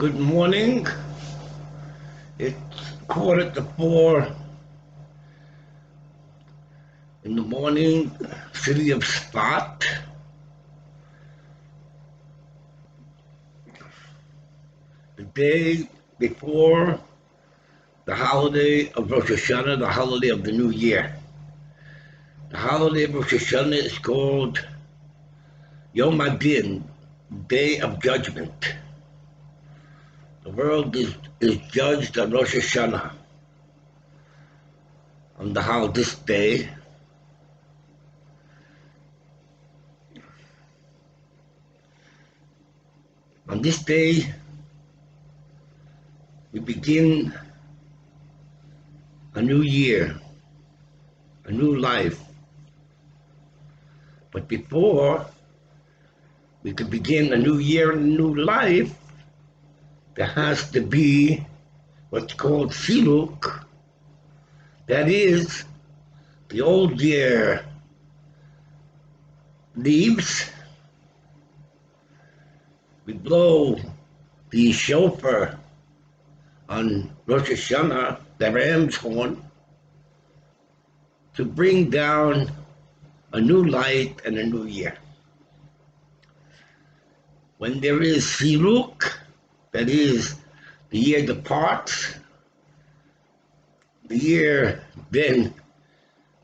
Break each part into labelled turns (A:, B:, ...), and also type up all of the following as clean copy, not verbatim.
A: Good morning. It's 3:45 in the morning, city of Spot. The day before the holiday of Rosh Hashanah, the holiday of the New Year. The holiday of Rosh Hashanah is called Yom Adin, Day of Judgment. The world is judged on Rosh Hashanah. On this day, on this day, we begin a new year, a new life. But before we could begin a new year and a new life, there has to be what's called siluk. That is, the old year leaves. We blow the shofar on Rosh Hashanah, the ram's horn, to bring down a new light and a new year. When there is siluk, that is, the year departs, the year then,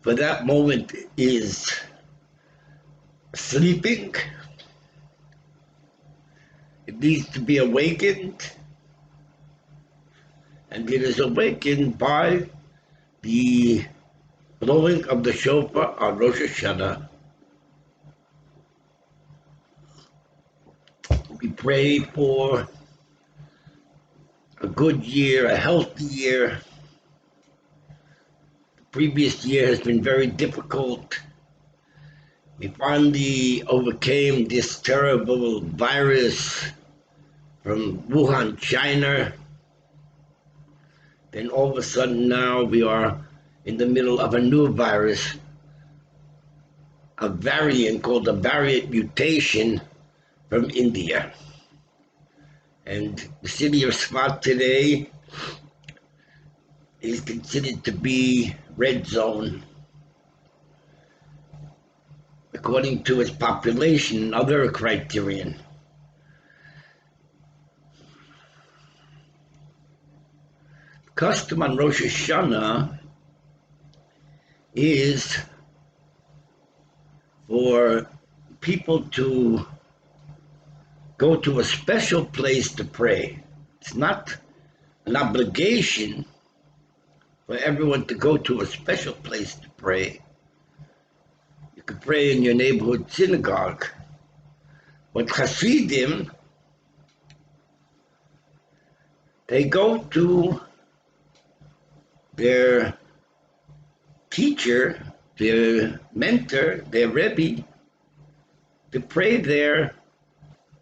A: for that moment, is sleeping. It needs to be awakened, and it is awakened by the blowing of the shofar on Rosh Hashanah. We pray for a good year, a healthy year. The previous year has been very difficult. We finally overcame this terrible virus from Wuhan, China. Then all of a sudden now we are in the middle of a new virus, a variant called a variant mutation from India. And the city of Svat today is considered to be red zone according to its population and other criterion. The custom on Rosh Hashanah is for people to go to a special place to pray. It's not an obligation for everyone to go to a special place to pray. You could pray in your neighborhood synagogue. But Hasidim, they go to their teacher, their mentor, their Rebbe, to pray there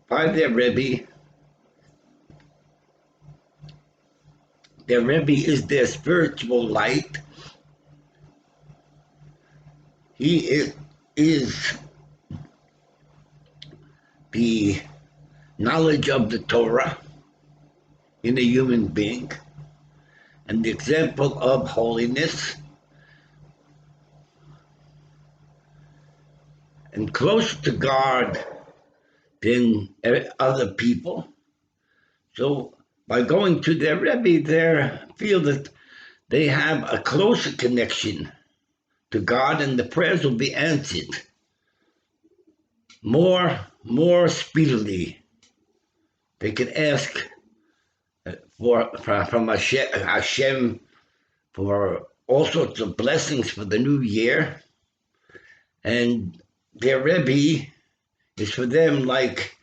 A: by their Rebbe. Their Rebbe is their spiritual light. He is the knowledge of the Torah in a human being and the example of holiness, and closer to God than other people. So by going to their Rebbe, they feel that they have a closer connection to God, and the prayers will be answered more speedily. They can ask from Hashem for all sorts of blessings for the new year, and their Rebbe is for them like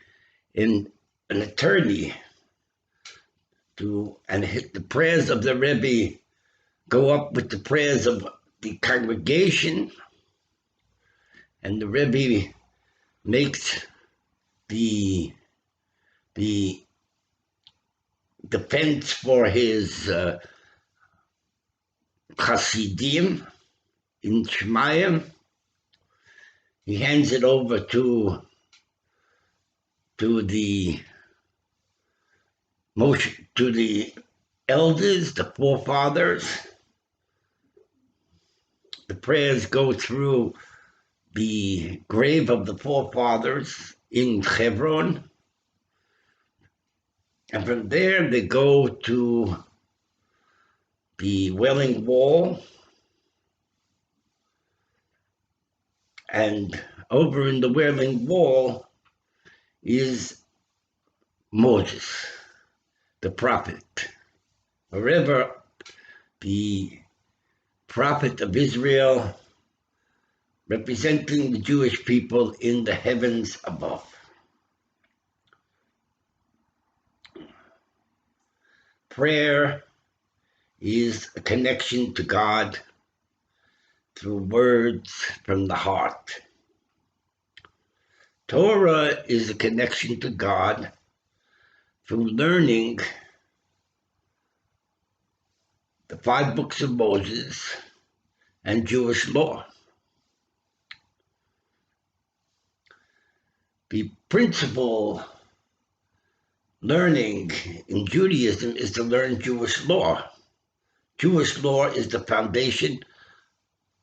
A: an attorney. And the prayers of the Rebbe go up with the prayers of the congregation, and the Rebbe makes the defense for his Hasidim in Shemayim. He hands it over to the Moshe, to the elders, the forefathers. The prayers go through the grave of the forefathers in Hebron, and from there they go to the Wailing Wall, and over in the Wailing Wall is Moses, the prophet. Wherever the prophet of Israel, representing the Jewish people in the heavens above. Prayer is a connection to God through words from the heart. Torah is a connection to God through learning the 5 books of Moses and Jewish law. The principal learning in Judaism is to learn Jewish law. Jewish law is the foundation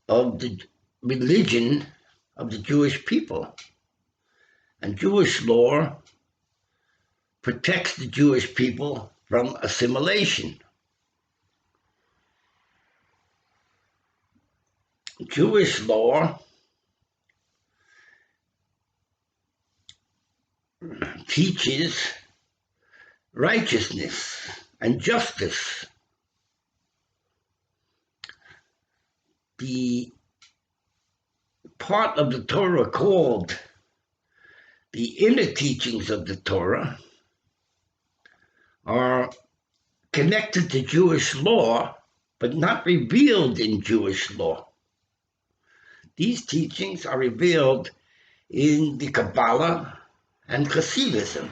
A: of the religion of the Jewish people. And Jewish law protects the Jewish people from assimilation. Jewish law teaches righteousness and justice. The part of the Torah called the inner teachings of the Torah are connected to Jewish law, but not revealed in Jewish law. These teachings are revealed in the Kabbalah and Hasidism.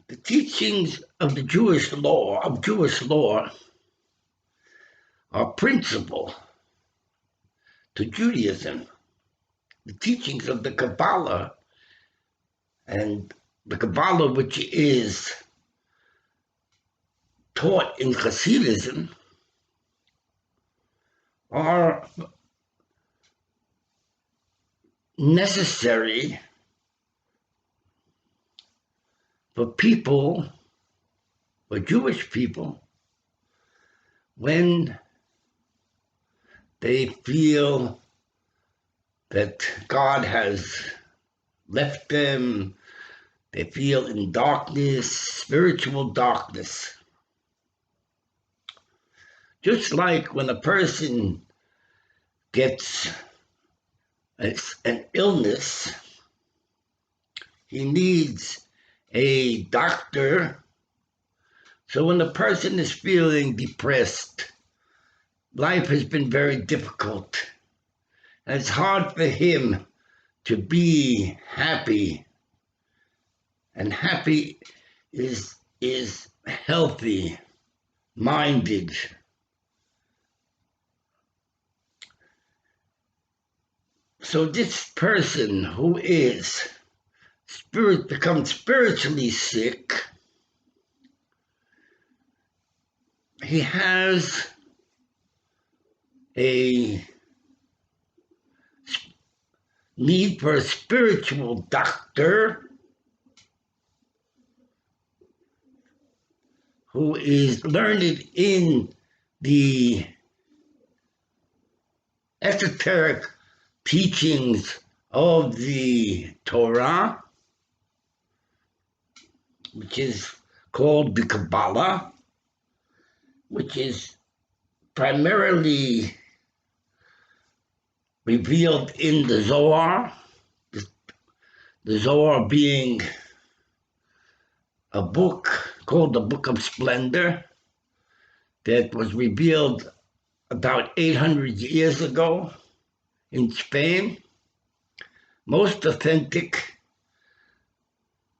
A: The teachings of the Jewish law, are principal to Judaism. The teachings of the Kabbalah, and the Kabbalah which is taught in Hasidism, are necessary for people, for Jewish people, when they feel that God has left them, they feel in darkness, spiritual darkness. Just like when a person gets an illness, he needs a doctor. So when a person is feeling depressed, life has been very difficult, and it's hard for him to be happy. And happy is healthy minded. So this person who is becomes spiritually sick, he has a need for a spiritual doctor who is learned in the esoteric teachings of the Torah, which is called the Kabbalah, which is primarily revealed in the Zohar, the Zohar being a book called the Book of Splendor that was revealed about 800 years ago in Spain. Most authentic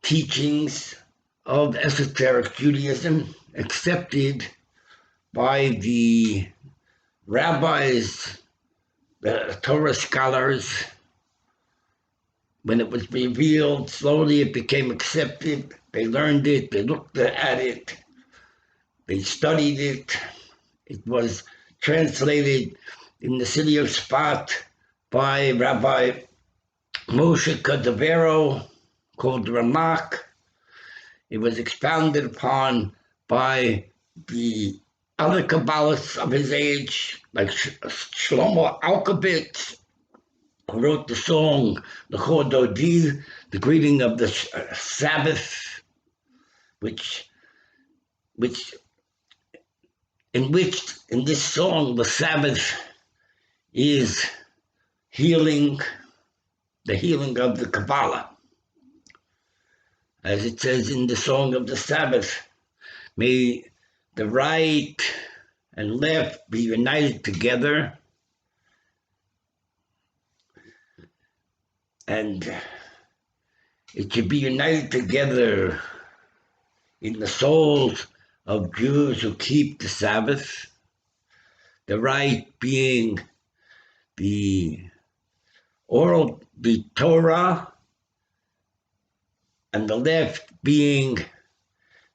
A: teachings of esoteric Judaism accepted by the rabbis, the Torah scholars, when it was revealed, slowly it became accepted. They learned it, they looked at it, they studied it. It was translated in the city of Sfat by Rabbi Moshe Cordovero, called Ramak. It was expounded upon by the other Kabbalists of his age, like Shlomo Alkabetz, who wrote the song, the Chor Dodi, the greeting of the Sabbath, in this song, the Sabbath is healing, the healing of the Kabbalah. As it says in the song of the Sabbath, may the right and left be united together, and it should be united together in the souls of Jews who keep the Sabbath, the right being the Torah, and the left being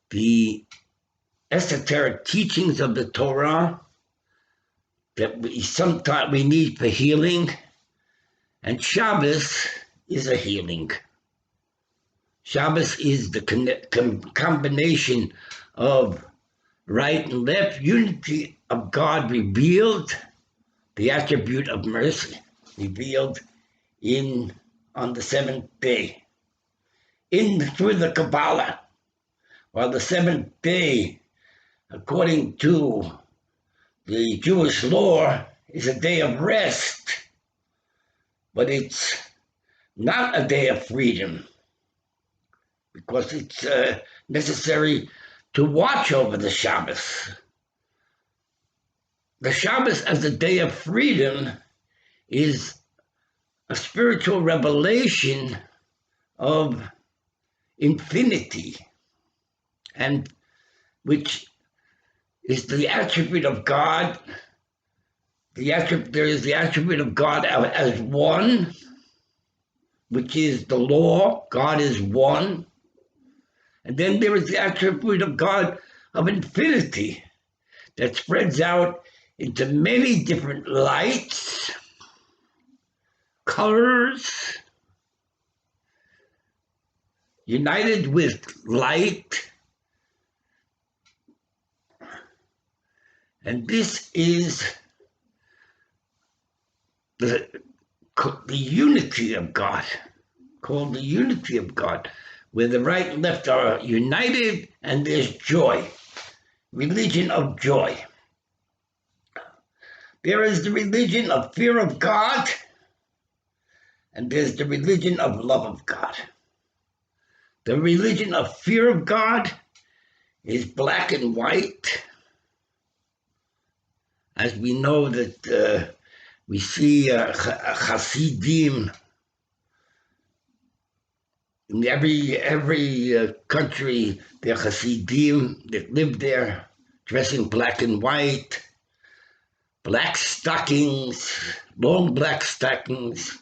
A: the esoteric teachings of the Torah that we need for healing, and Shabbos is a healing. Shabbos is the combination of right and left, unity of God revealed, the attribute of mercy revealed on the seventh day, through the Kabbalah. While the seventh day, according to the Jewish law, is a day of rest, but it's not a day of freedom, because it's necessary to watch over the Shabbos. The Shabbos as a day of freedom is a spiritual revelation of infinity, and which is the attribute of God. There is the attribute of God as one, which is the law. God is one. And then there is the attribute of God of infinity that spreads out into many different lights, colors, united with light. And this is the unity of God, called the unity of God, where the right and left are united and there's joy, religion of joy. There is the religion of fear of God, and there's the religion of love of God. The religion of fear of God is black and white. As we know that we see Hasidim in every country. There are Hasidim that live there, dressing black and white, black stockings, long black stockings,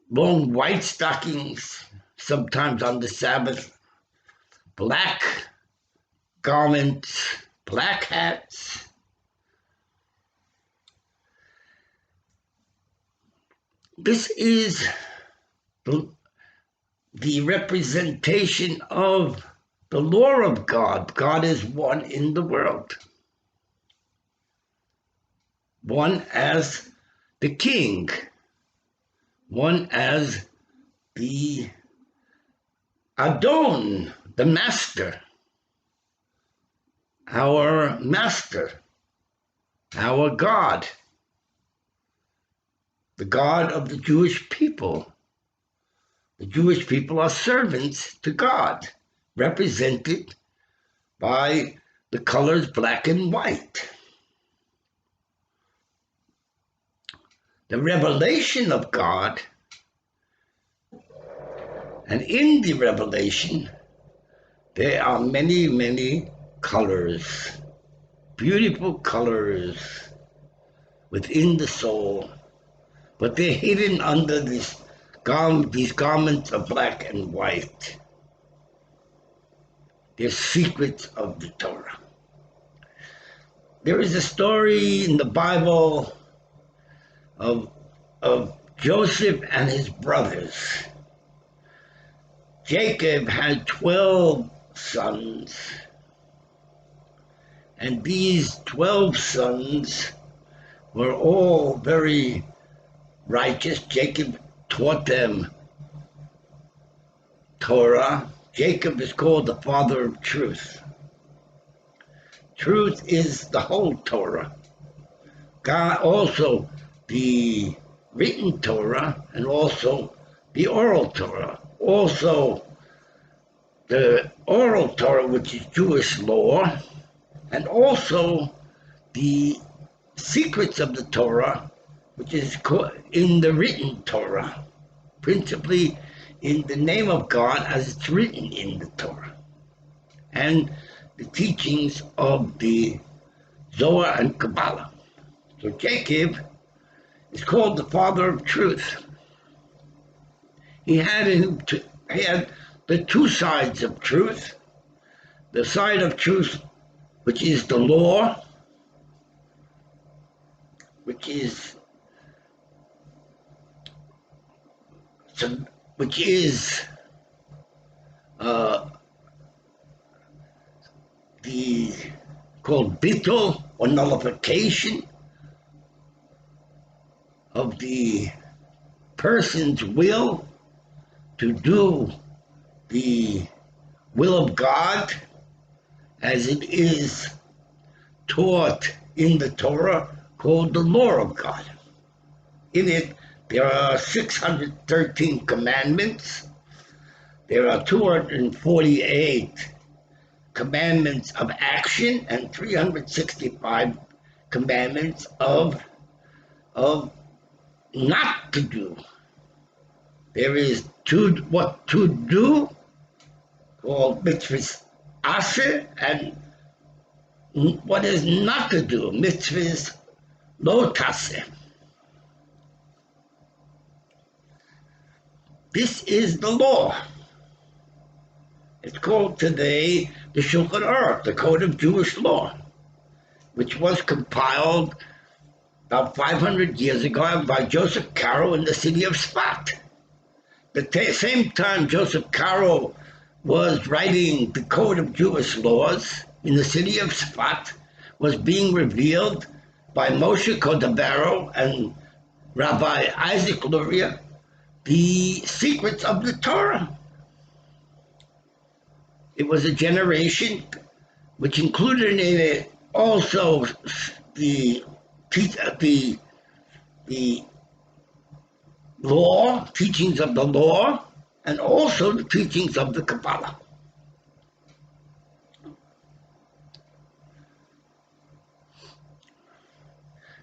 A: long white stockings, sometimes on the Sabbath, black garments, black hats. This is the representation of the law of God. God is one in the world. One as the king. One as the Adon, the master. Our master. Our God. The God of the Jewish people. The Jewish people are servants to God, represented by the colors black and white. The revelation of God, and in the revelation, there are many, many colors, beautiful colors within the soul, but they're hidden under this these garments are black and white. They're secrets of the Torah. There is a story in the Bible of Joseph and his brothers. Jacob had 12 sons, and these 12 sons were all very righteous. Jacob taught them Torah. Jacob is called the father of truth. Truth is the whole Torah. God also the written Torah and also the oral Torah. Also the oral Torah, which is Jewish law, and also the secrets of the Torah, which is in the written Torah, principally in the name of God as it's written in the Torah, and the teachings of the Zohar and Kabbalah. So Jacob is called the father of truth. He had the two sides of truth. The side of truth, which is the law, which is the called bittul, or nullification of the person's will to do the will of God as it is taught in the Torah, called the law of God. In it, there are 613 commandments. There are 248 commandments of action and 365 commandments of not to do. There is what to do, called mitzvahs asher, and what is not to do, mitzvahs lo taseh. This is the law. It's called today the Shulchan Aruch, the Code of Jewish Law, which was compiled about 500 years ago by Joseph Caro in the city of Sfat. The same time Joseph Caro was writing the Code of Jewish Laws in the city of Sfat, was being revealed by Moshe Cordovero and Rabbi Isaac Luria the secrets of the Torah. It was a generation which included in it also the law, teachings of the law, and also the teachings of the Kabbalah.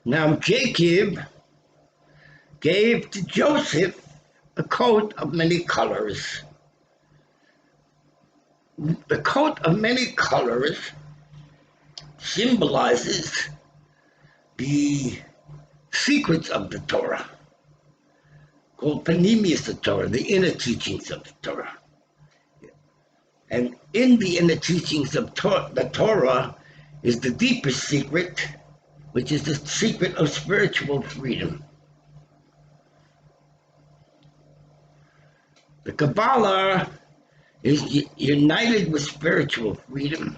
A: Now Jacob gave to Joseph a coat of many colors. The coat of many colors symbolizes the secrets of the Torah, called Panemius the Torah, the inner teachings of the Torah. And in the inner teachings of the Torah is the deepest secret, which is the secret of spiritual freedom. The Kabbalah is united with spiritual freedom.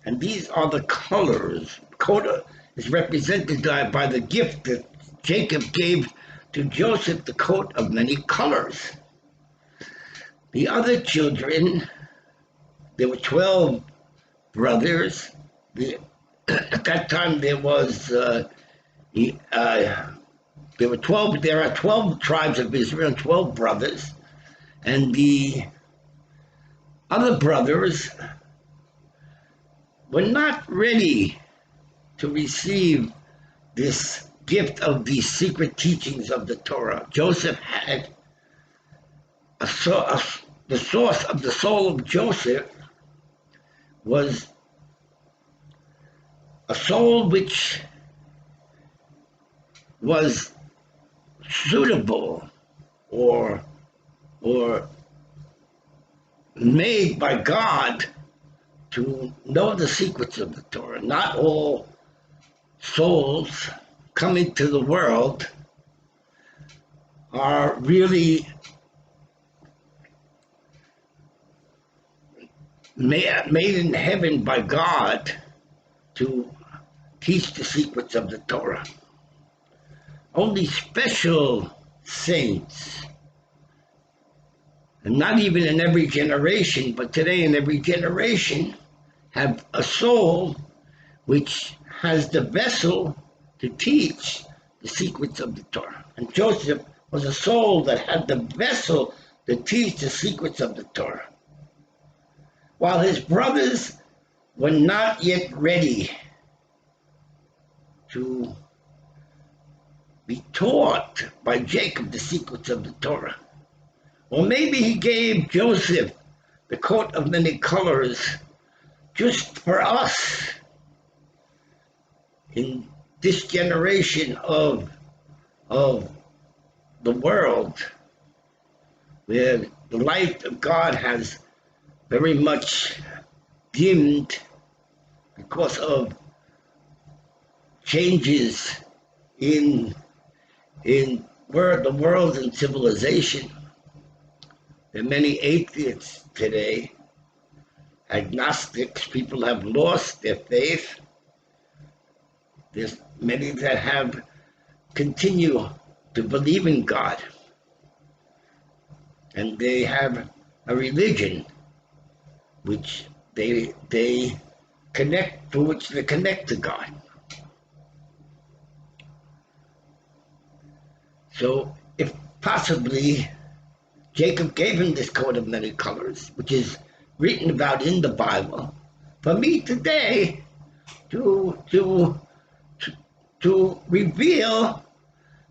A: And these are the colors. Coda is represented by the gift that Jacob gave to Joseph, the coat of many colors. The other children, there were 12 brothers. At that time there was there are 12 tribes of Israel, 12 brothers, and the other brothers were not ready to receive this gift of the secret teachings of the Torah. Joseph had the source of the soul of Joseph was a soul which was suitable or made by God to know the secrets of the Torah. Not all souls coming to the world are really made in heaven by God to teach the secrets of the Torah. Only special saints, and not even in every generation, but today in every generation, have a soul which has the vessel to teach the secrets of the Torah. And Joseph was a soul that had the vessel to teach the secrets of the Torah. While his brothers were not yet ready to be taught by Jacob the secrets of the Torah. Or maybe he gave Joseph the coat of many colors just for us in this generation of the world, where the light of God has very much dimmed because of changes in the world and civilization. There are many atheists today, agnostics. People have lost their faith. There's many that have continue to believe in God, and they have a religion which they connect to God. So if possibly Jacob gave him this coat of many colors, which is written about in the Bible, for me today to reveal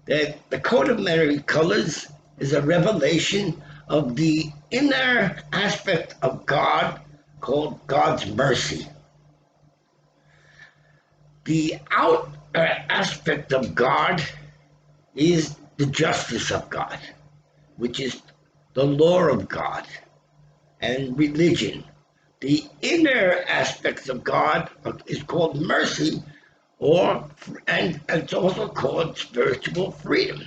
A: that the coat of many colors is a revelation of the inner aspect of God called God's mercy. The outer aspect of God is the justice of God, which is the law of God and religion. The inner aspects of God is called mercy, and it's also called spiritual freedom.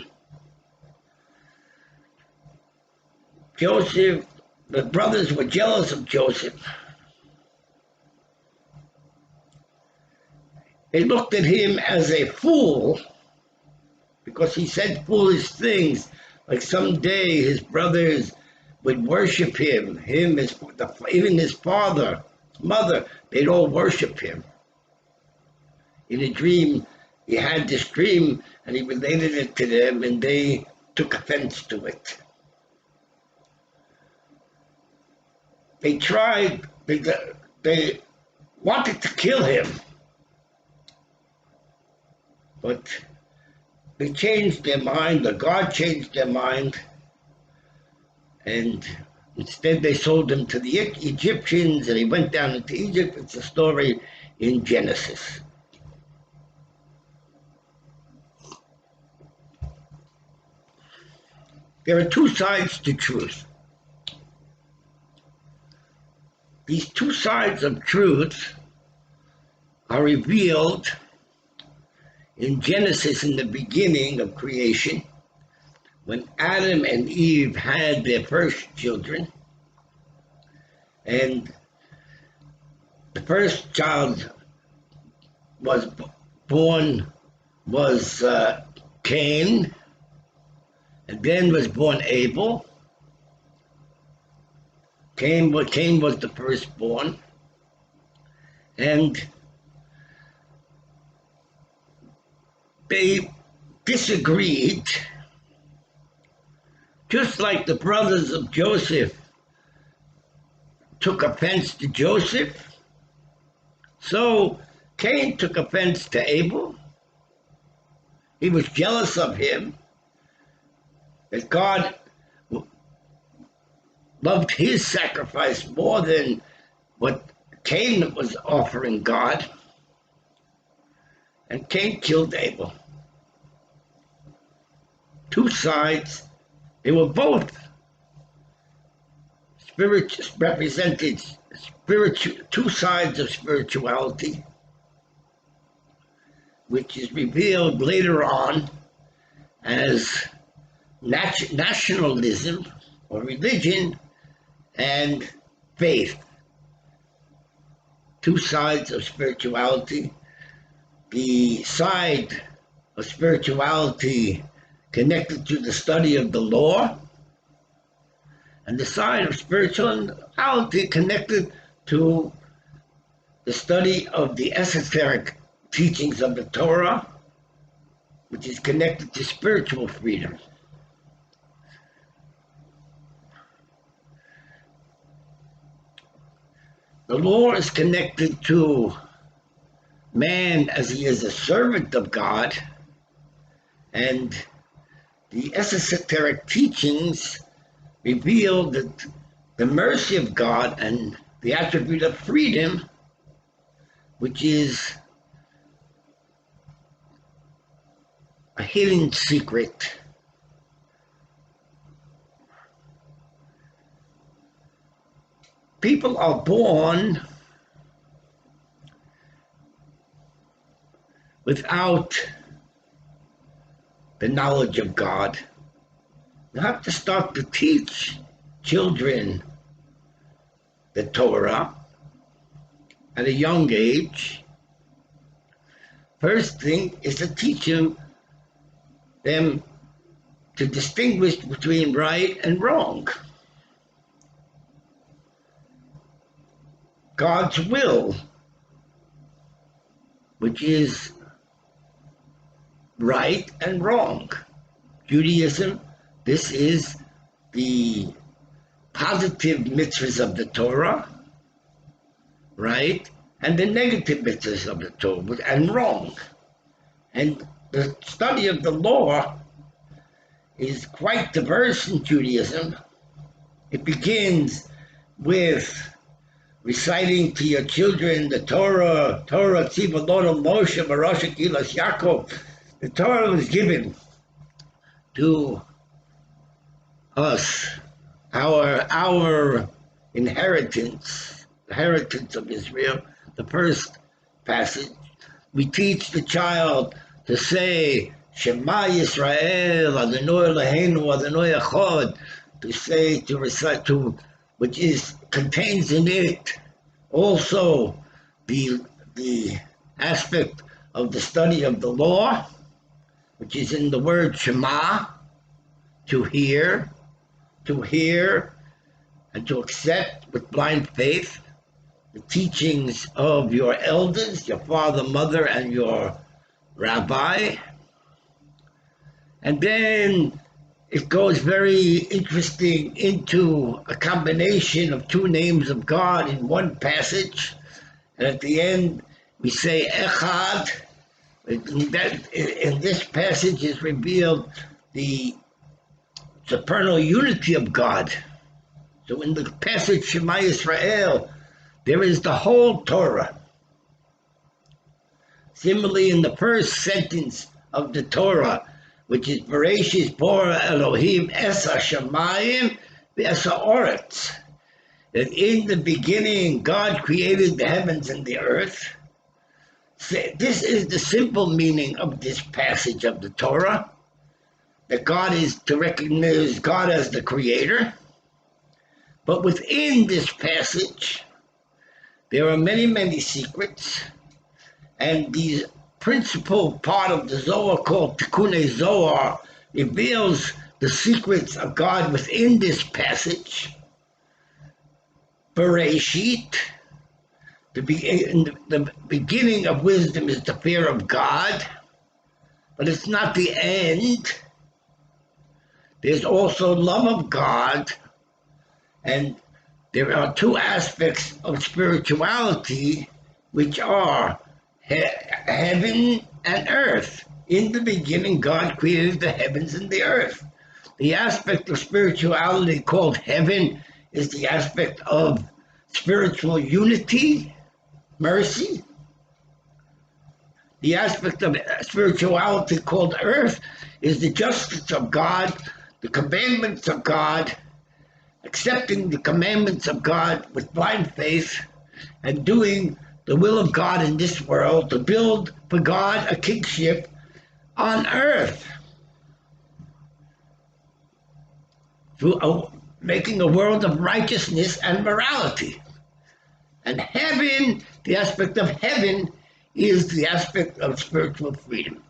A: Joseph, the brothers were jealous of Joseph. They looked at him as a fool because he said foolish things, like someday his brothers would worship him, even his father, mother, they'd all worship him. In a dream, he had this dream and he related it to them, and they took offense to it. They wanted to kill him, but they changed their mind, or God changed their mind, and instead they sold him to the Egyptians, and he went down into Egypt. It's a story in Genesis. There are two sides to truth. These two sides of truth are revealed in Genesis, in the beginning of creation, when Adam and Eve had their first children, and the first child was born was Cain, and then was born Abel. Cain was the firstborn, and they disagreed, just like the brothers of Joseph took offense to Joseph. So Cain took offense to Abel. He was jealous of him, that God loved his sacrifice more than what Cain was offering God. And Cain killed Abel. two sides. They were both represented two sides of spirituality, which is revealed later on as nationalism or religion and faith. Two sides of spirituality. The side of spirituality connected to the study of the law, and the side of spirituality connected to the study of the esoteric teachings of the Torah, which is connected to spiritual freedom. The law is connected to man as he is a servant of God, and the esoteric teachings reveal that the mercy of God and the attribute of freedom, which is a hidden secret. People are born without the knowledge of God. You have to start to teach children the Torah at a young age. First thing is to teach them to distinguish between right and wrong. God's will, which is right and wrong. Judaism, this is the positive mitzvahs of the Torah, right? And the negative mitzvahs of the Torah, and wrong. And the study of the law is quite diverse in Judaism. It begins with reciting to your children the Torah Tziva Lodom Moshe Barasha Kilas Yaakov. The Torah was given to us, our inheritance, the inheritance of Israel. The first passage, we teach the child to say Shema Yisrael Adonai Eloheinu Adonai Echad, to recite, which contains in it also the aspect of the study of the law, which is in the word Shema, to hear, and to accept with blind faith the teachings of your elders, your father, mother, and your rabbi. And then it goes very interesting into a combination of two names of God in one passage. And at the end, we say Echad. In this passage is revealed the supernal unity of God. So in the passage Shema Yisrael, there is the whole Torah. Similarly, in the first sentence of the Torah, which is Bereshis Bora Elohim Es HaShamayim V'es HaOretz, that in the beginning God created the heavens and the earth. This is the simple meaning of this passage of the Torah, that God is to recognize God as the creator. But within this passage, there are many, many secrets, and the principal part of the Zohar called Tikkunei Zohar reveals the secrets of God within this passage. Bereshit, the beginning of wisdom is the fear of God, but it's not the end. There's also love of God, and there are two aspects of spirituality which are heaven and earth. In the beginning, God created the heavens and the earth. The aspect of spirituality called heaven is the aspect of spiritual unity, mercy. The aspect of spirituality called earth is the justice of God, the commandments of God, accepting the commandments of God with blind faith, and doing the will of God in this world to build for God a kingship on earth, through making a world of righteousness and morality. And heaven, the aspect of heaven, is the aspect of spiritual freedom.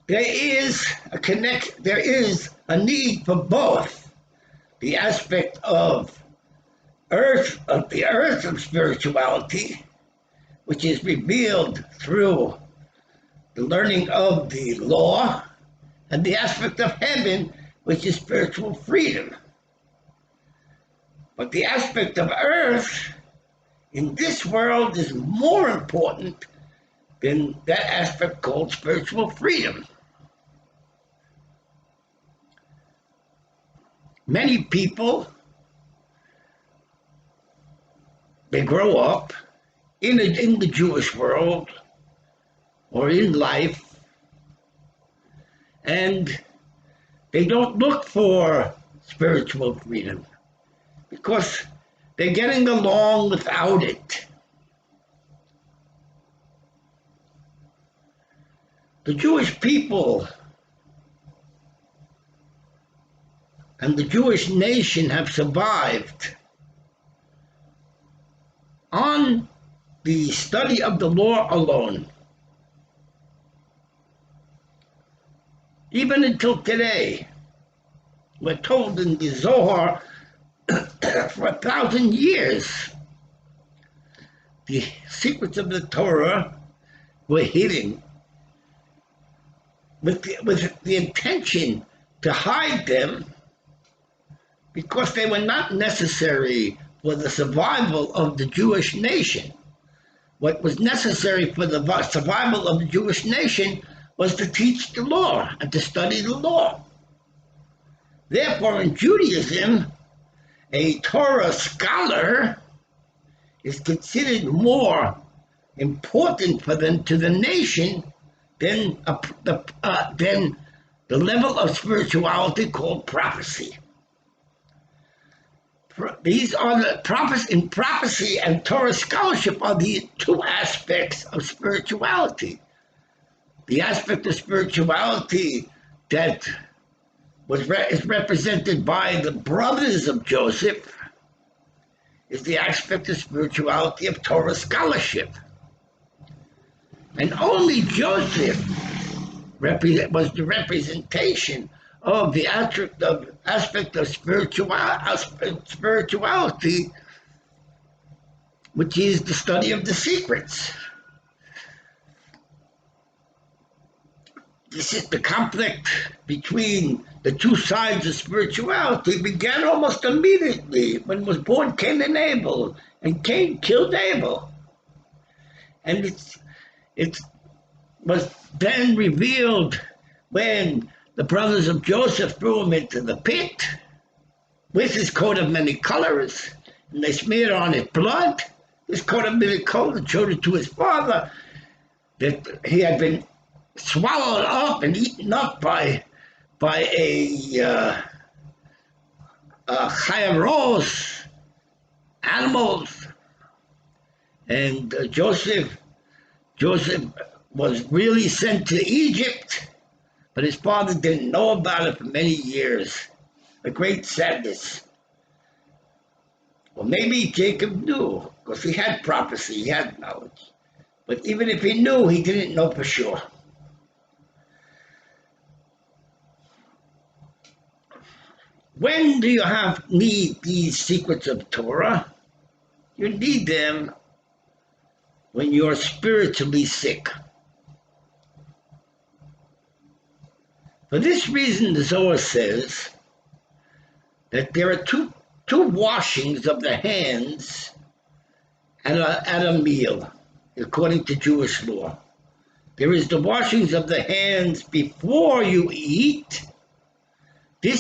A: There is a need for both the aspect of the earth of spirituality, which is revealed through the learning of the law, and the aspect of heaven, which is spiritual freedom. But the aspect of earth in this world is more important than that aspect called spiritual freedom. Many people, they grow up in the Jewish world or in life, and they don't look for spiritual freedom because they're getting along without it. The Jewish people and the Jewish nation have survived on the study of the law alone. Even until today, we're told in the Zohar for 1,000 years, the secrets of the Torah were hidden with the intention to hide them because they were not necessary for the survival of the Jewish nation. What was necessary for the survival of the Jewish nation was to teach the law and to study the law. Therefore, in Judaism, a Torah scholar is considered more important for them to the nation than the level of spirituality called prophecy. These are the prophecy and Torah scholarship are the two aspects of spirituality. The aspect of spirituality that is represented by the brothers of Joseph is the aspect of spirituality of Torah scholarship. And only Joseph was the representation of the aspect of spirituality, which is the study of the secrets. This is the conflict between the two sides of spirituality began almost immediately when was born Cain and Abel, and Cain killed Abel. And it was then revealed when the brothers of Joseph threw him into the pit with his coat of many colors, and they smeared on his blood, his coat of many colors, and showed it to his father that he had been swallowed up and eaten up by a chayaros, animals. And Joseph was really sent to Egypt, but his father didn't know about it for many years. A great sadness. Well, maybe Jacob knew, because he had prophecy, he had knowledge. But even if he knew, he didn't know for sure. When do you need these secrets of Torah? You need them when you're spiritually sick. For this reason, the Zohar says that there are two washings of the hands at a meal, according to Jewish law. There is the washings of the hands before you eat. And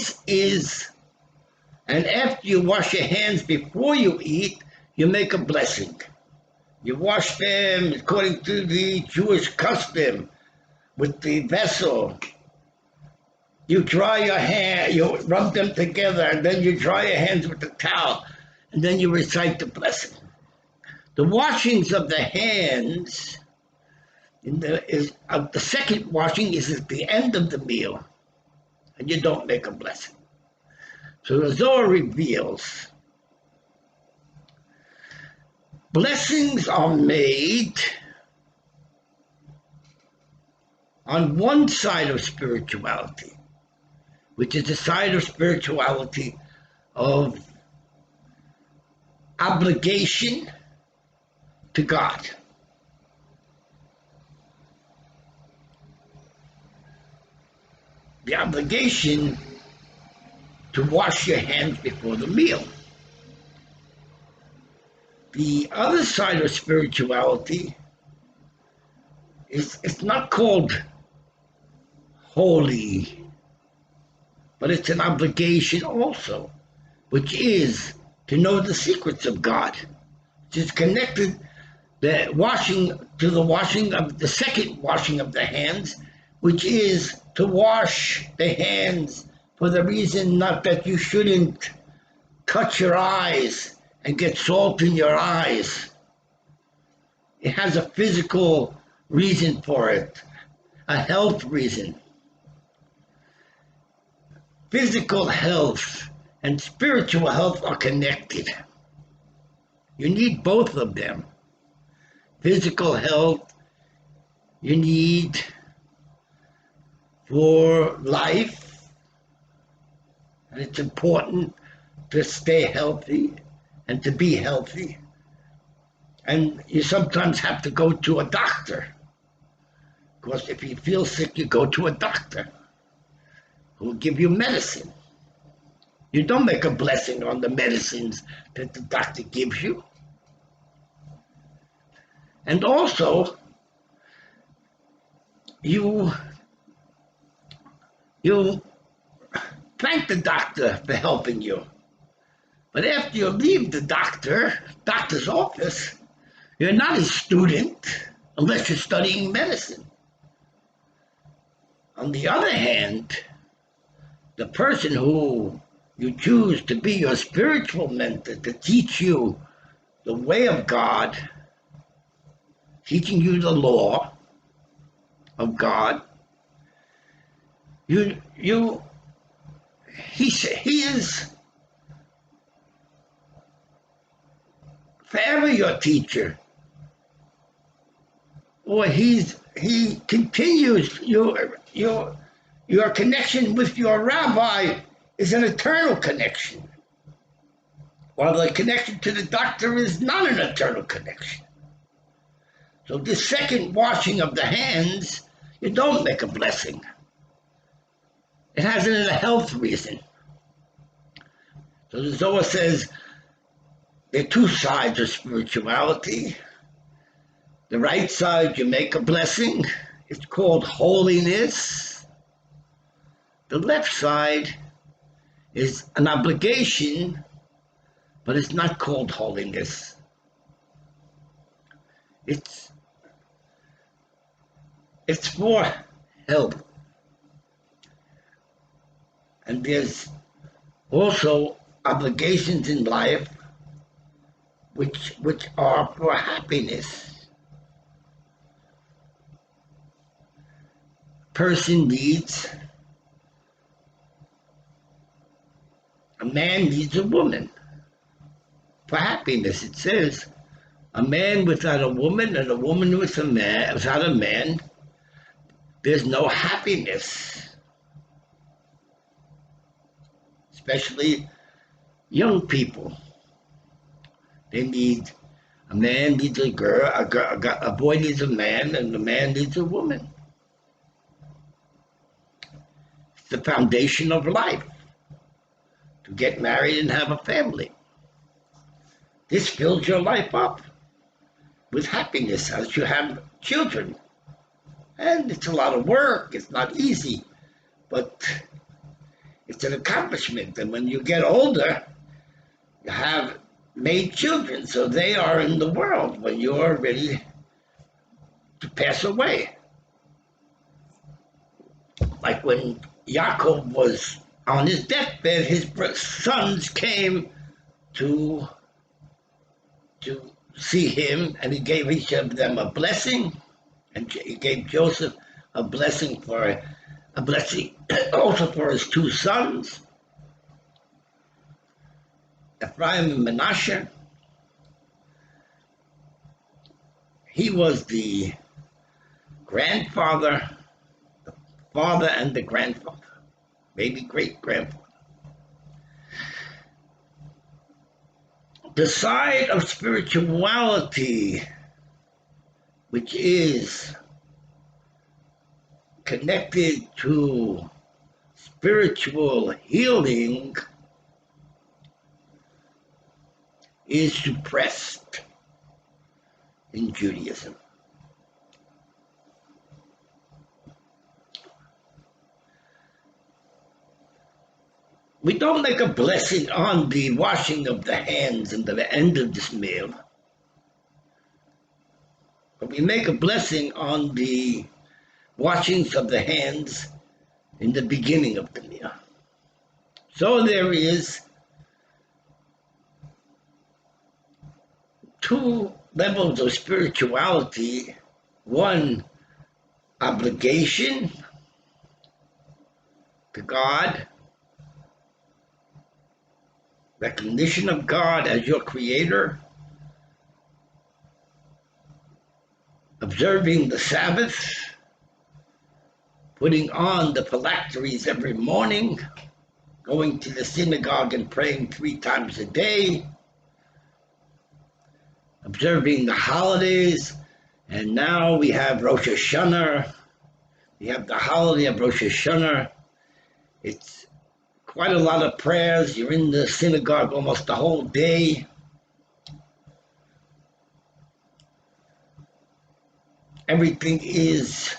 A: after you wash your hands before you eat, you make a blessing. You wash them according to the Jewish custom with the vessel. You dry your hand, you rub them together, and then you dry your hands with the towel, and then you recite the blessing. The washings of the hands, the second washing is at the end of the meal, and you don't make a blessing. So the Zohar reveals blessings are made on one side of spirituality, which is the side of spirituality of obligation to God. The obligation to wash your hands before the meal. The other side of spirituality it's not called holy, but it's an obligation also, which is to know the secrets of God, which is connected the washing to the washing of the second washing of the hands, which is to wash the hands for the reason not that you shouldn't cut your eyes and get salt in your eyes. It has a physical reason for it, a health reason. Physical health and spiritual health are connected. You need both of them. Physical health you need for life, and it's important to stay healthy and to be healthy. And you sometimes have to go to a doctor, because if you feel sick, you go to a doctor who will give you medicine. You don't make a blessing on the medicines that the doctor gives you. And also, you thank the doctor for helping you. But after you leave the doctor's office, you're not a student unless you're studying medicine. On the other hand, the person who you choose to be your spiritual mentor, to teach you the way of God, teaching you the law of God, he is forever your teacher, or he continues your connection with your rabbi is an eternal connection, while the connection to the doctor is not an eternal connection. So this second washing of the hands, you don't make a blessing. It has a health reason. So the Zohar says there are two sides of spirituality. The right side, you make a blessing. It's called holiness. The left side is an obligation, but it's not called holiness. It's for health. And there's also obligations in life which are for happiness. A man needs a woman for happiness. It says a man without a woman and a woman without a man, there's no happiness. Especially young people. A man needs a girl, a boy needs a man, and a man needs a woman. It's the foundation of life, to get married and have a family. This fills your life up with happiness as you have children. And it's a lot of work, it's not easy, but it's an accomplishment. And when you get older, you have made children, so they are in the world when you're ready to pass away. Like when Yaakov was on his deathbed, his sons came to see him, and he gave each of them a blessing, and he gave Joseph a blessing also for his two sons, Ephraim and Manasseh. He was the grandfather, the father, and the grandfather, maybe great-grandfather. The side of spirituality, which is connected to spiritual healing, is suppressed in Judaism. We don't make a blessing on the washing of the hands and the end of this meal, but we make a blessing on the washings of the hands in the beginning of the meal. So there is two levels of spirituality: one, obligation to God, recognition of God as your creator, observing the Sabbath, putting on the phylacteries every morning, going to the synagogue and praying 3 times a day, observing the holidays. And now we have Rosh Hashanah. We have the holiday of Rosh Hashanah. It's quite a lot of prayers. You're in the synagogue almost the whole day. Everything is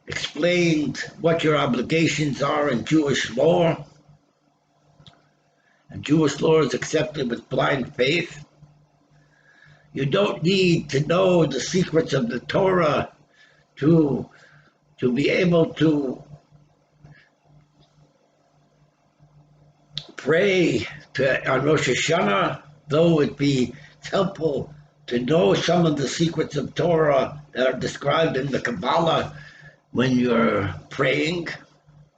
A: explained, what your obligations are in Jewish law. And Jewish law is accepted with blind faith. You don't need to know the secrets of the Torah to be able to pray on Rosh Hashanah, though it be helpful to know some of the secrets of Torah that are described in the Kabbalah when you're praying,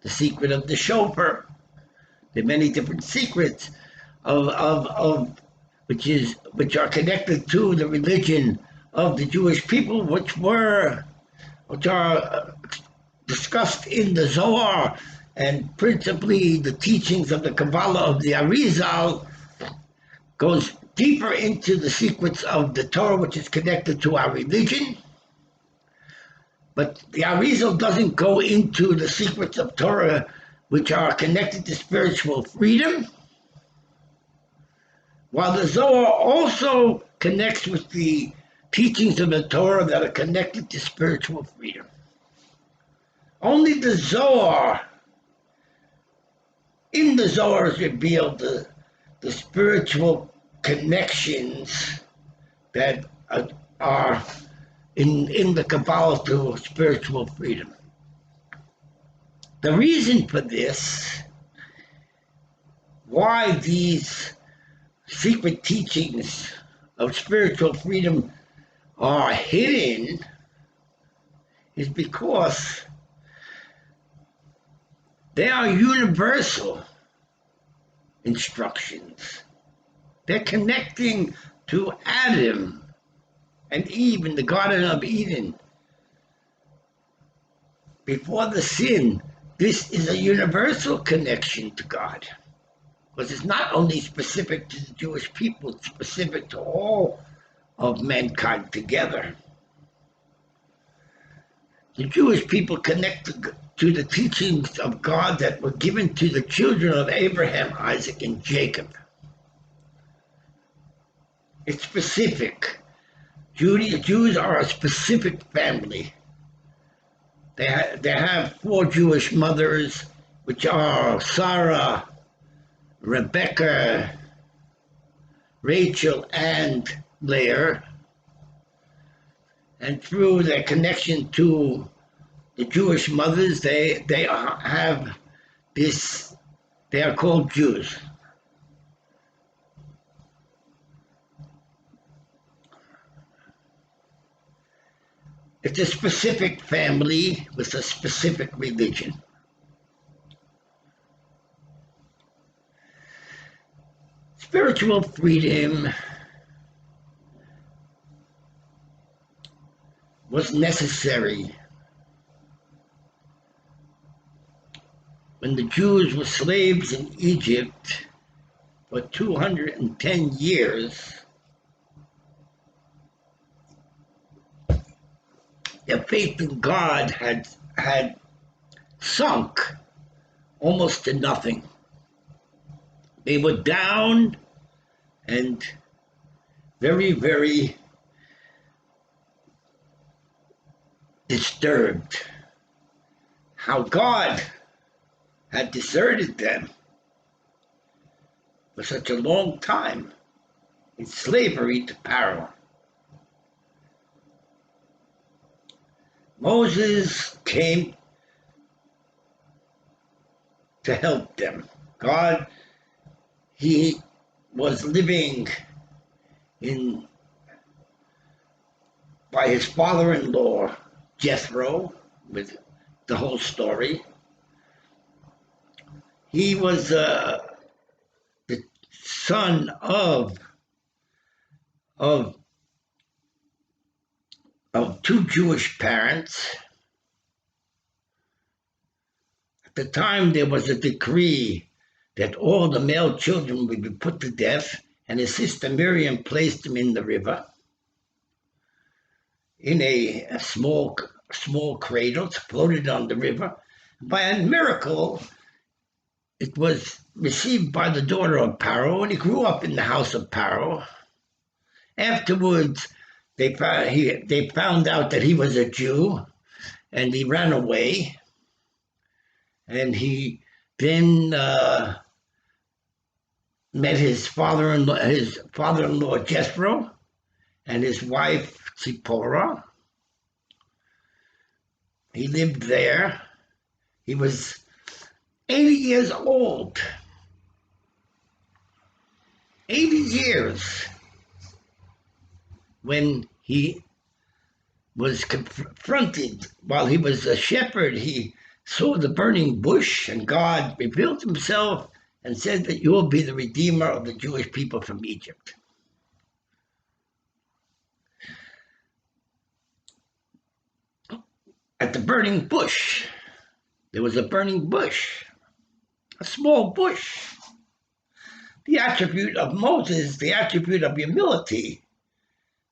A: the secret of the shofar, the many different secrets of which are connected to the religion of the Jewish people, which are discussed in the Zohar, and principally the teachings of the Kabbalah of the Arizal goes deeper into the secrets of the Torah, which is connected to our religion. But the Arizal doesn't go into the secrets of Torah which are connected to spiritual freedom, while the Zohar also connects with the teachings of the Torah that are connected to spiritual freedom. Only the Zohar, in the Zohar is revealed the spiritual connections that are in the Kabbalah to spiritual freedom. The reason for this, why these secret teachings of spiritual freedom are hidden, is because they are universal instructions. They're connecting to Adam and Eve in the Garden of Eden. Before the sin, this is a universal connection to God. Because it's not only specific to the Jewish people, it's specific to all of mankind together. The Jewish people connect to the teachings of God that were given to the children of Abraham, Isaac, and Jacob. It's specific. Jews are a specific family. They have 4 Jewish mothers, which are Sarah, Rebecca, Rachel and Leah, and through their connection to the Jewish mothers, they have this. They are called Jews. It's a specific family with a specific religion. Spiritual freedom was necessary when the Jews were slaves in Egypt for 210 years. Their faith in God had sunk almost to nothing. They were down and very, very disturbed. How God had deserted them for such a long time in slavery to Pharaoh. Moses came to help them. God, he was living by his father-in-law, Jethro, with the whole story. He was the son of two Jewish parents. At the time, there was a decree that all the male children would be put to death, and his sister Miriam placed him in the river in a small cradle, floated on the river. By a miracle, it was received by the daughter of Pharaoh, and he grew up in the house of Pharaoh. Afterwards, they found out that he was a Jew, and he ran away. And he then met his father-in-law Jethro, and his wife Zipporah. He lived there. He was 80 years old. 80 years when he was confronted while he was a shepherd. He saw the burning bush, and God revealed himself and said that you will be the redeemer of the Jewish people from Egypt. At the burning bush, there was a burning bush, a small bush. The attribute of Moses, the attribute of humility.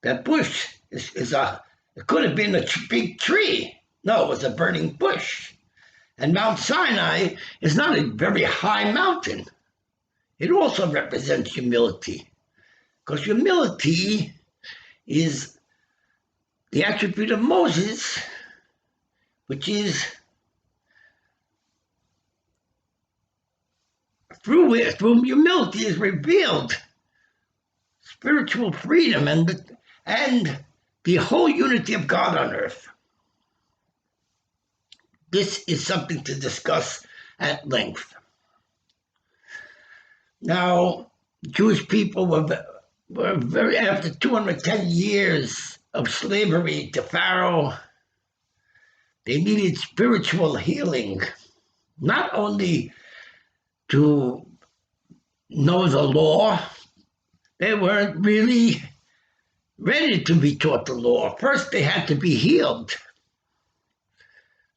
A: That bush it could have been a big tree. No, it was a burning bush. And Mount Sinai is not a very high mountain. It also represents humility, because humility is the attribute of Moses, which is through humility is revealed spiritual freedom and the whole unity of God on earth. This is something to discuss at length. Now, Jewish people were very, after 210 years of slavery to Pharaoh, they needed spiritual healing, not only to know the law. They weren't really ready to be taught the law. First, they had to be healed.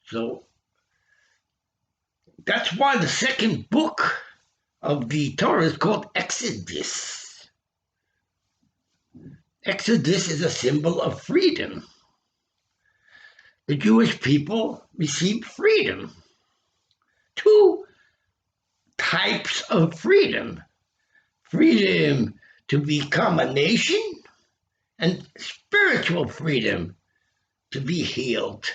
A: So that's why the second book of the Torah is called Exodus. Exodus is a symbol of freedom. The Jewish people received freedom. Two types of freedom. Freedom to become a nation, and spiritual freedom to be healed.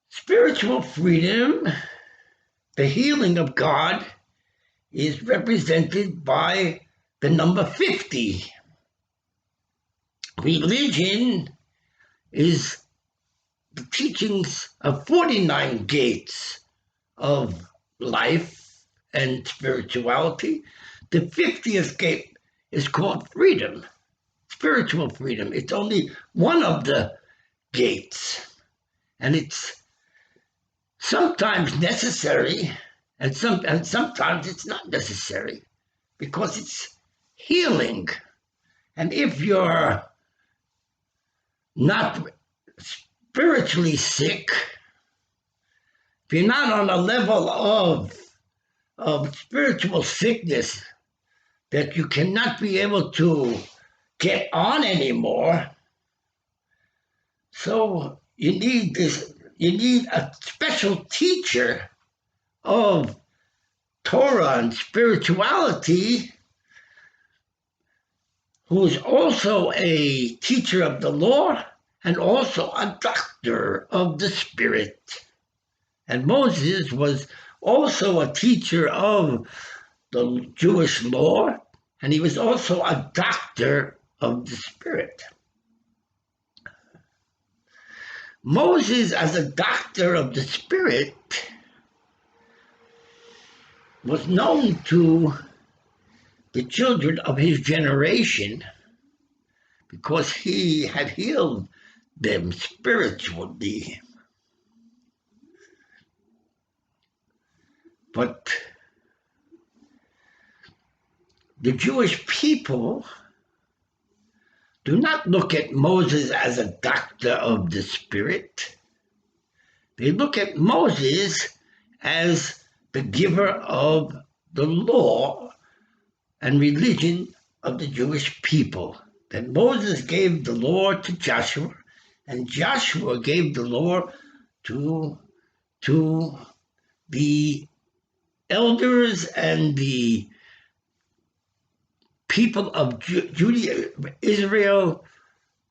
A: Spiritual freedom, the healing of God, is represented by the number 50. Religion is the teachings of 49 gates of life and spirituality. The 50th gate is called freedom, spiritual freedom. It's only one of the gates, and it's sometimes necessary, and sometimes it's not necessary, because it's healing. And if you're not spiritually sick, if you're not on a level of spiritual sickness that you cannot be able to get on anymore, so you need a special teacher of Torah and spirituality who is also a teacher of the law and also a doctor of the spirit. And Moses was also a teacher of the Jewish law, and he was also a doctor of the spirit. Moses, as a doctor of the spirit, was known to the children of his generation because he had healed them spiritually. But the Jewish people do not look at Moses as a doctor of the spirit. They look at Moses as the giver of the law and religion of the Jewish people. That Moses gave the law to Joshua, and Joshua gave the law to the elders and the people of Israel,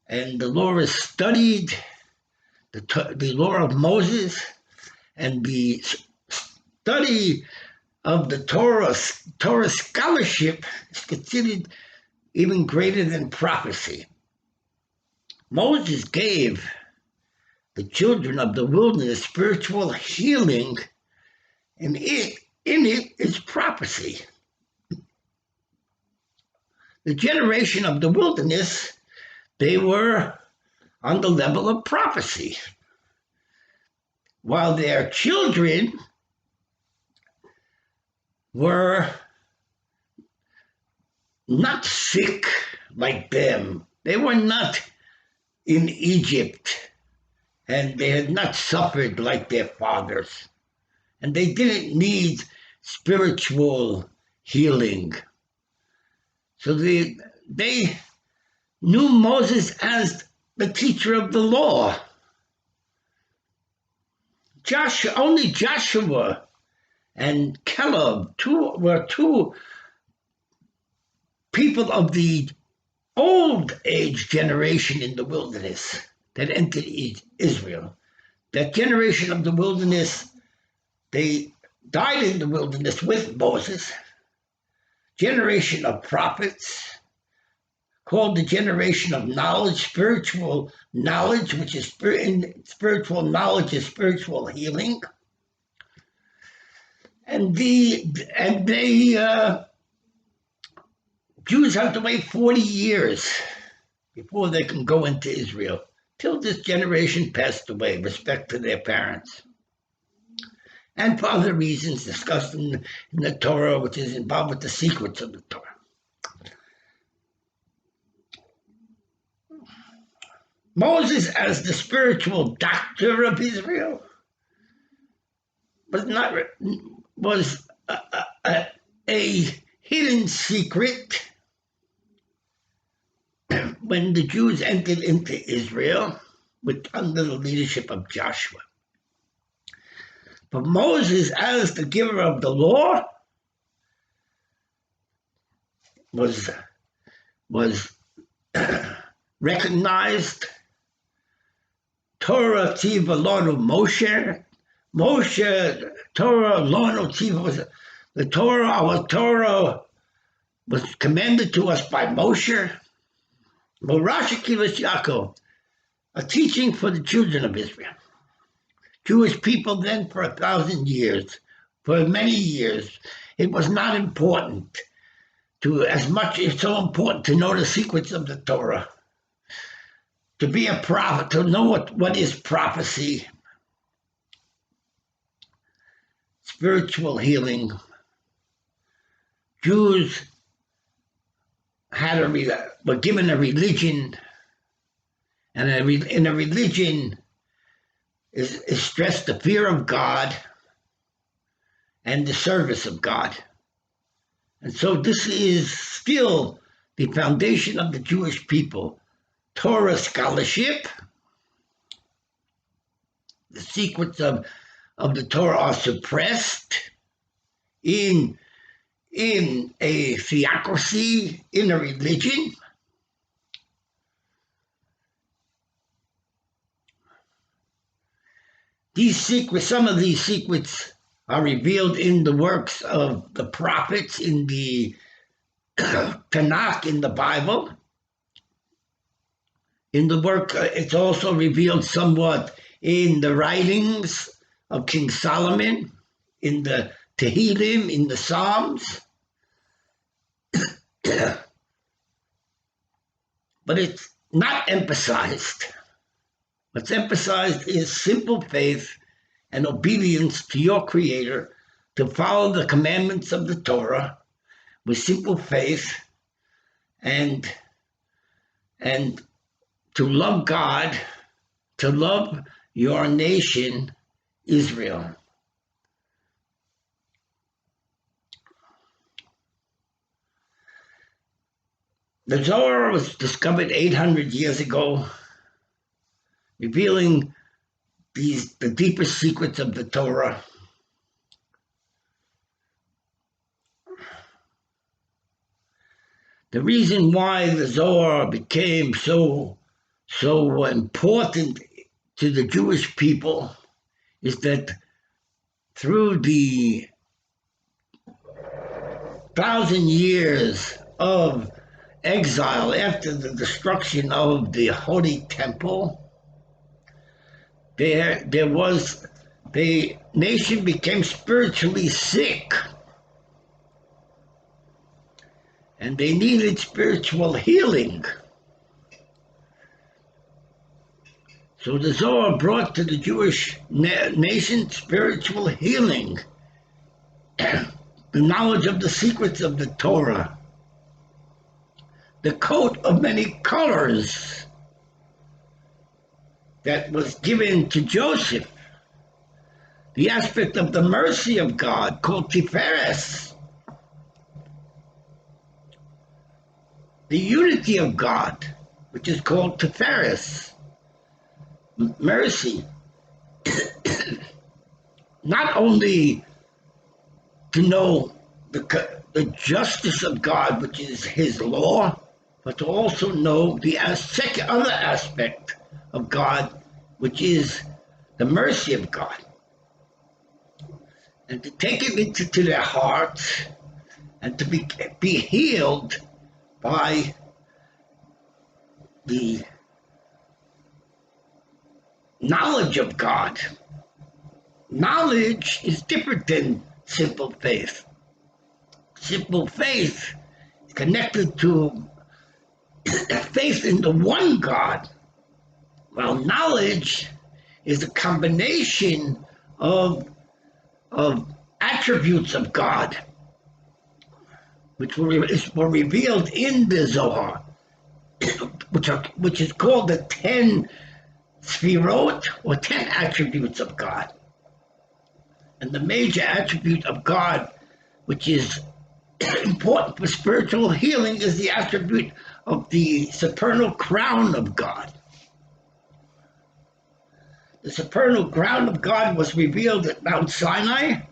A: and the law is studied, the law of Moses, and the study of the Torah scholarship is considered even greater than prophecy. Moses gave the children of the wilderness spiritual healing, and in it is prophecy. The generation of the wilderness, they were on the level of prophecy, while their children were not sick like them. They were not in Egypt, and they had not suffered like their fathers, and they didn't need spiritual healing. So they knew Moses as the teacher of the law. Only Joshua and Caleb were two people of the old age generation in the wilderness that entered Israel. That generation of the wilderness, they died in the wilderness with Moses. Generation of prophets, called the generation of knowledge, spiritual knowledge, which is spiritual knowledge is spiritual healing. And Jews have to wait 40 years before they can go into Israel, till this generation passed away, respect to their parents. And for other reasons discussed in the Torah, which is involved with the secrets of the Torah. Moses, as the spiritual doctor of Israel, was a hidden secret when the Jews entered into Israel under the leadership of Joshua. But Moses, as the giver of the law, was recognized. Torah Tiva Lonu Moshe, Torah Lonu Tiva The Torah, our Torah, was commanded to us by Moshe, Morash Akilas Yaakov, a teaching for the children of Israel. Jewish people then, for 1,000 years, for many years, it was not important to, as much it's so important to know the secrets of the Torah, to be a prophet, to know what is prophecy, spiritual healing. Jews were given a religion, and in a religion is stressed the fear of God and the service of God. And so this is still the foundation of the Jewish people. Torah scholarship, the secrets of the Torah are suppressed in a theocracy, in a religion. These secrets, some of these secrets are revealed in the works of the prophets, in the Tanakh, in the Bible. In the work, it's also revealed somewhat in the writings of King Solomon, in the Tehillim, in the Psalms. But it's not emphasized. What's emphasized is simple faith and obedience to your Creator, to follow the commandments of the Torah with simple faith, and to love God, to love your nation, Israel. The Zohar was discovered 800 years ago, revealing the deepest secrets of the Torah. The reason why the Zohar became so important to the Jewish people is that through the 1,000 years of exile after the destruction of the Holy Temple, the nation became spiritually sick, and they needed spiritual healing. So the Zohar brought to the Jewish nation spiritual healing, the knowledge of the secrets of the Torah, the coat of many colors that was given to Joseph, the aspect of the mercy of God called Tiferes, the unity of God, which is called Tiferes, mercy. Not only to know the justice of God, which is His law, but to also know the other aspect of God, which is the mercy of God, and to take it into their hearts, and to be healed by the knowledge of God. Knowledge is different than simple faith. Simple faith is connected to faith in the one God, while knowledge is a combination of attributes of God, which were revealed in the Zohar, which is called the 10 Sfirot, or 10 attributes of God. And the major attribute of God, which is important for spiritual healing, is the attribute of the supernal crown of God. The supernal crown of God was revealed at Mount Sinai.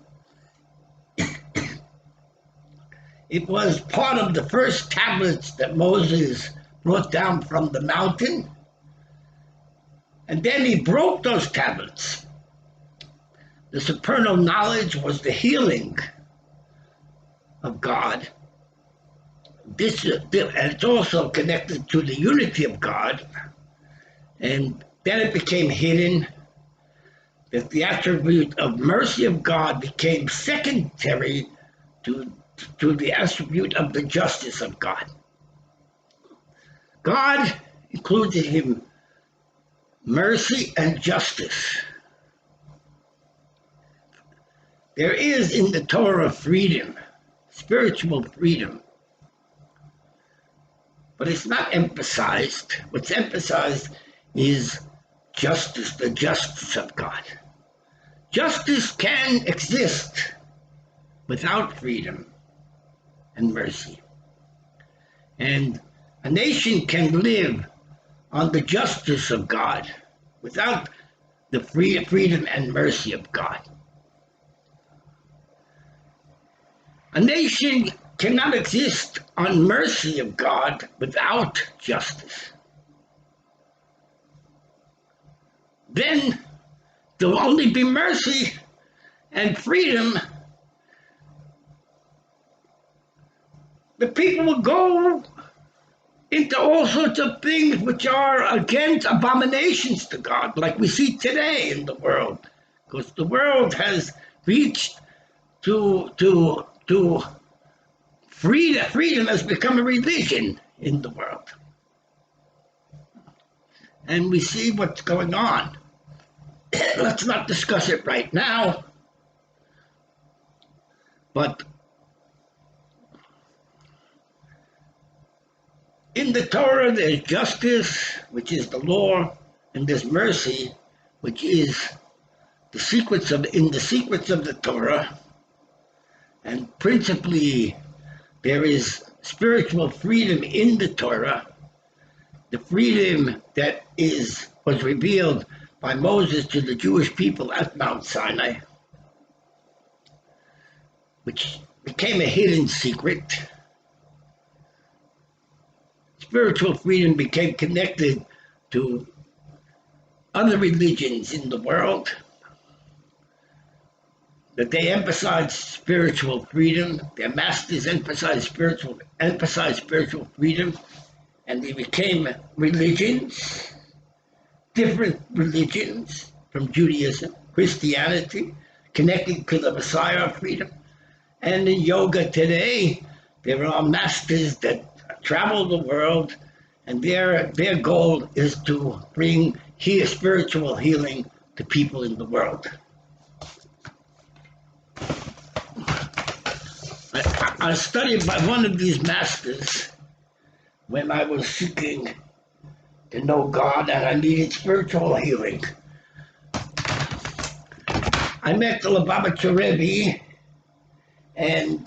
A: It was part of the first tablets that Moses brought down from the mountain. And then he broke those tablets. The supernal knowledge was the healing of God. And it's also connected to the unity of God. And then it became hidden that the attribute of mercy of God became secondary to the attribute of the justice of God. God includes in him mercy and justice. There is in the Torah freedom, spiritual freedom, but it's not emphasized. What's emphasized is justice, the justice of God. Justice can exist without freedom and mercy. And a nation can live on the justice of God without the freedom and mercy of God. A nation cannot exist on mercy of God without justice. Then there will only be mercy and freedom. The people will go into all sorts of things which are against abominations to God, like we see today in the world, because the world has reached to freedom. Freedom has become a religion in the world, and we see what's going on. Let's not discuss it right now, but in the Torah, there's justice, which is the law, and there's mercy, which is the secrets of the Torah. And principally, there is spiritual freedom in the Torah, the freedom that was revealed by Moses to the Jewish people at Mount Sinai, which became a hidden secret. Spiritual freedom became connected to other religions in the world, that they emphasized spiritual freedom. Their masters emphasized spiritual freedom, and they became religions, different religions from Judaism, Christianity, connected to the Messiah of freedom. And in yoga today, there are masters that travel the world, and their goal is to bring spiritual healing to people in the world. I studied by one of these masters when I was seeking to know God and I needed spiritual healing. I met the Lubavitcher Rebbe, and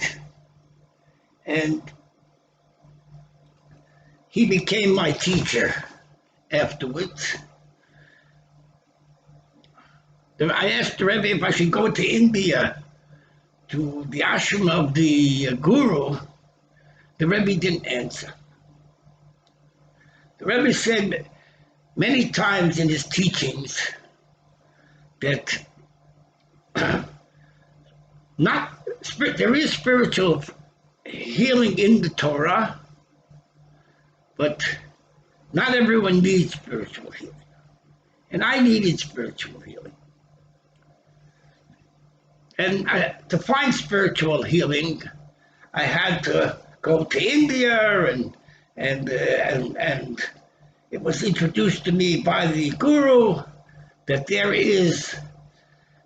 A: he became my teacher afterwards. I asked the Rebbe if I should go to India to the ashram of the guru. The Rebbe didn't answer. The Rebbe said many times in his teachings that there is spiritual healing in the Torah, but not everyone needs spiritual healing. And I needed spiritual healing. And to find spiritual healing, I had to go to India, and it was introduced to me by the guru that there is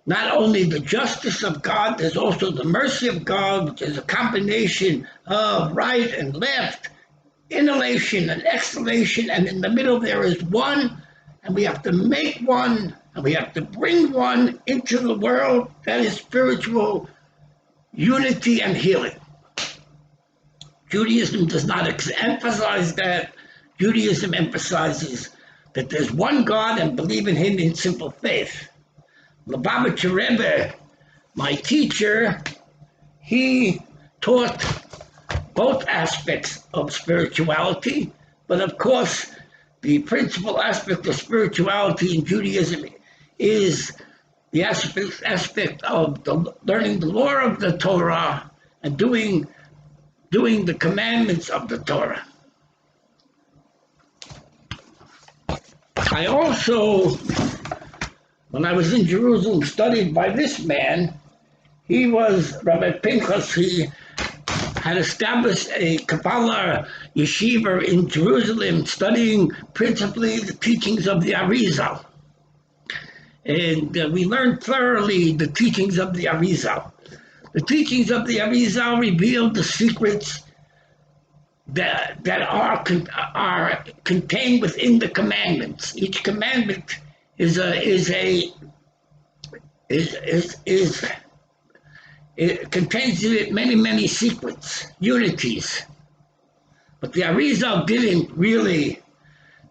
A: not only the justice of God, there's also the mercy of God, which is a combination of right and left, inhalation and exhalation, and in the middle there is one, and we have to make one, and we have to bring one into the world. That is spiritual unity and healing. Judaism does not emphasize that. Judaism emphasizes that there's one God and believe in him in simple faith. Lubavitcher Rebbe, my teacher, he taught both aspects of spirituality, but of course, the principal aspect of spirituality in Judaism is the aspect of learning the law of the Torah and doing doing the commandments of the Torah. I also, when I was in Jerusalem, studied by this man. He was Rabbi Pinchas. He had established a Kabbalah yeshiva in Jerusalem, studying principally the teachings of the Arizal. And we learned thoroughly the teachings of the Arizal. The teachings of the Arizal revealed the secrets that are contained within the commandments. Each commandment it contains in it many secrets, unities. But the Arizal didn't really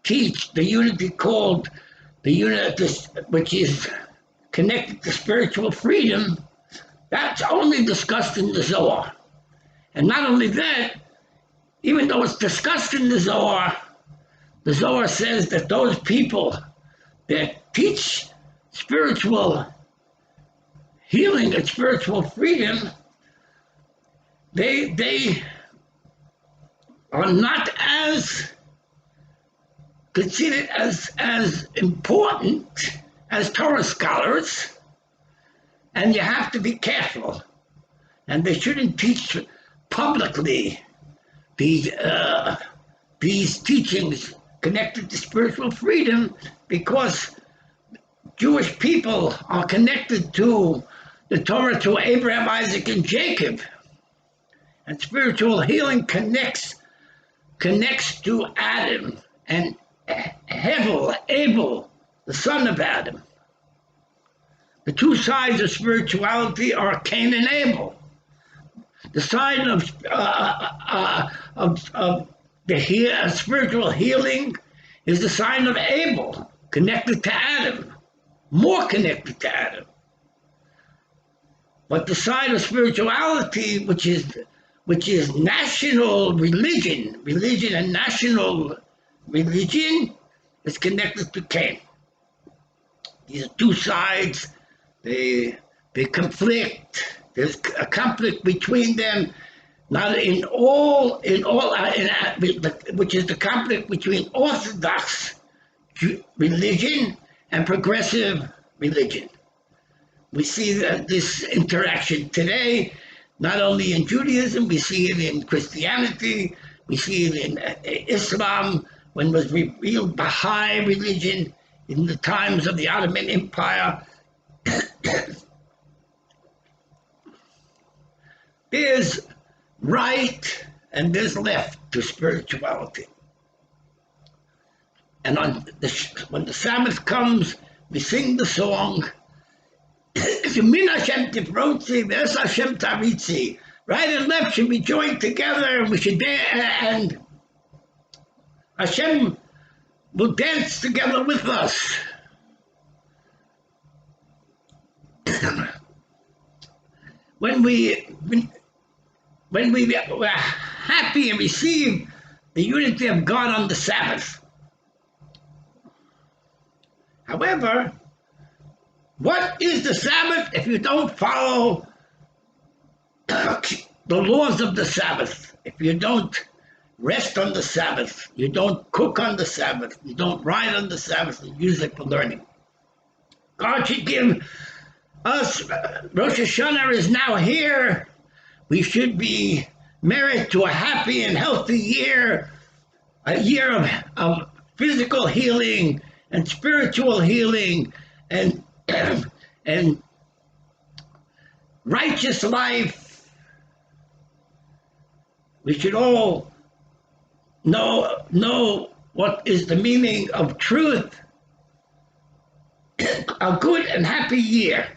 A: teach the unity called the unity, which is connected to spiritual freedom. That's only discussed in the Zohar. And not only that, even though it's discussed in the Zohar says that those people that teach spiritual healing and spiritual freedom, they are not as considered as important as Torah scholars, and you have to be careful. And they shouldn't teach publicly these teachings connected to spiritual freedom, because Jewish people are connected to the Torah, to Abraham, Isaac, and Jacob. And spiritual healing connects to Adam and Abel, the son of Adam. The two sides of spirituality are Cain and Abel. The side of the spiritual healing is the sign of Abel, connected to Adam, more connected to Adam. But the side of spirituality, which is national religion and national religion, is connected to Cain. These are two sides. They conflict. There's a conflict between them, not which is the conflict between Orthodox religion and progressive religion. We see this interaction today, not only in Judaism, we see it in Christianity, we see it in Islam, when it was revealed Baha'i religion in the times of the Ottoman Empire. There's right and there's left to spirituality. And when the Sabbath comes, we sing the song, Min Hashem Tifrotzi, V'es Hashem Taritzi. Right and left should be joined together, and we should dance, and Hashem will dance together with us. When we were happy and receive the unity of God on the Sabbath. However, what is the Sabbath if you don't follow the laws of the Sabbath? If you don't rest on the Sabbath, you don't cook on the Sabbath, you don't write on the Sabbath, and use it for learning. God should give us, Rosh Hashanah is now here. We should be married to a happy and healthy year, a year of physical healing and spiritual healing and righteous life. We should all know what is the meaning of truth, a good and happy year.